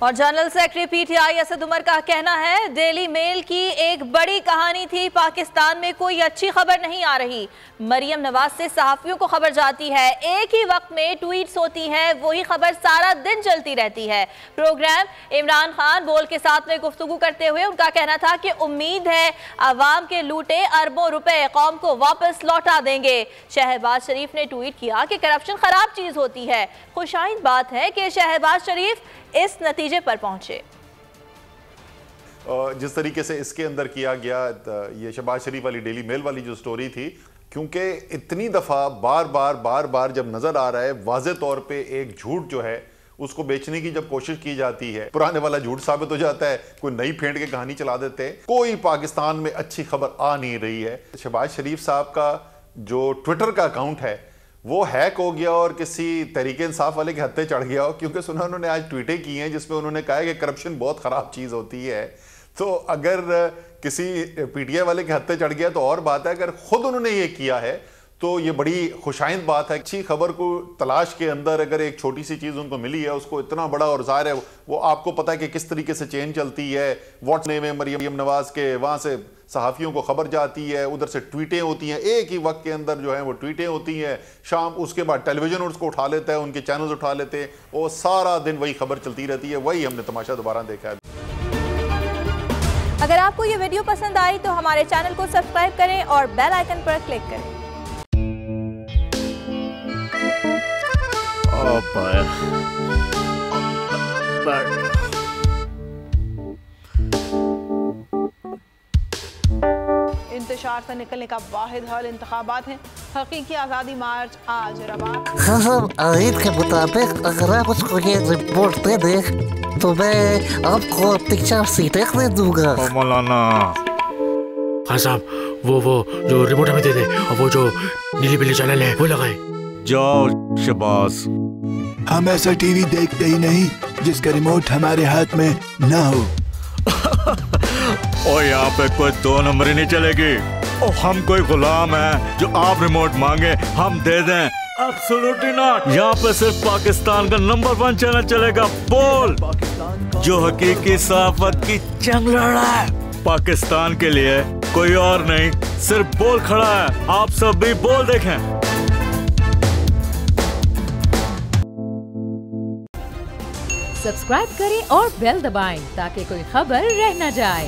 और general secretary PTI Asad Umar का कहना है, डेली मेल की एक बड़ी कहानी थी, पाकिस्तान में कोई अच्छी खबर नहीं आ रही। मरियम नवाज से सहाफियों को खबर जाती है, एक ही वक्त में ट्वीट्स होती हैं, वही खबर सारा दिन चलती रहती है। प्रोग्राम इमरान खान बोल के साथ में गुफ्तगू करते हुए उनका कहना था कि उम्मीद है अवाम के लूटे अरबों रुपए कौम को वापस लौटा देंगे। शहबाज शरीफ ने ट्वीट किया कि करप्शन खराब चीज होती है। खुशाइंद बात है कि शहबाज शरीफ इस नतीजे पर पहुंचे। जिस तरीके से इसके अंदर किया गया, ये शहबाज शरीफ वाली डेली मेल वाली जो स्टोरी थी, क्योंकि इतनी दफ़ा बार बार जब नजर आ रहा है वाज़े तौर पे एक झूठ जो है उसको बेचने की जब कोशिश की जाती है, पुराने वाला झूठ साबित हो जाता है, कोई नई फेंट के कहानी चला देते हैं। कोई पाकिस्तान में अच्छी खबर आ नहीं रही है। शहबाज शरीफ साहब का जो ट्विटर का अकाउंट है वो हैक हो गया और किसी तहरीके इंसाफ वाले के हत्थे चढ़ गया हो, क्योंकि सुना उन्होंने आज ट्वीटें की हैं जिसमें उन्होंने कहा है कि करप्शन बहुत ख़राब चीज़ होती है। तो अगर किसी पीटीआई वाले के हत्थे चढ़ गया तो और बात है, अगर खुद उन्होंने ये किया है तो ये बड़ी खुशाइंद बात है। अच्छी खबर को तलाश के अंदर अगर एक छोटी सी चीज़ उनको मिली है, उसको इतना बड़ा, और ज़ाहिर है वो आपको पता है कि किस तरीके से चेन चलती है। व्हाट्सएप में मरियम नवाज के वहाँ से सहाफ़ियों को खबर जाती है, उधर से ट्वीटें होती हैं, एक ही वक्त के अंदर जो है वो ट्वीटें होती हैं, शाम उसके बाद टेलीविज़न उसको उठा लेता है, उनके चैनल्स उठा लेते हैं, और सारा दिन वही खबर चलती रहती है। वही हमने तमाशा दोबारा देखा है। अगर आपको ये वीडियो पसंद आई तो हमारे चैनल को सब्सक्राइब करें और बेल आइकन पर क्लिक करें। इंतशार से निकलने का वाहिद हल इंतखाबात हैं। हकीकी आज़ादी मार्च आज रवा। आयत के मुताबिक अगर आप उसको ये रिपोर्ट दे दें तो मैं आपको अपनी 4 सीटें दे दूंगा। मौलाना खान साहब, वो जो रिपोर्ट हमें दे दे और वो जो नीली पीली चैनल है वो लगाए। जाओ शहबाज, हम ऐसा टीवी देखते ही नहीं जिसका रिमोट हमारे हाथ में ना हो। और यहाँ पे कोई 2 नंबरी नहीं चलेगी। और हम कोई गुलाम है जो आप रिमोट मांगे हम दे दें? Absolutely not. यहाँ पे सिर्फ पाकिस्तान का नंबर 1 चैनल चलेगा, बोल, जो हकीकी सहाफत की जंग लड़ रहा है। पाकिस्तान के लिए कोई और नहीं, सिर्फ बोल खड़ा है। आप सब भी बोल देखें। सब्सक्राइब करें और बेल दबाएं ताकि कोई खबर रह न जाए।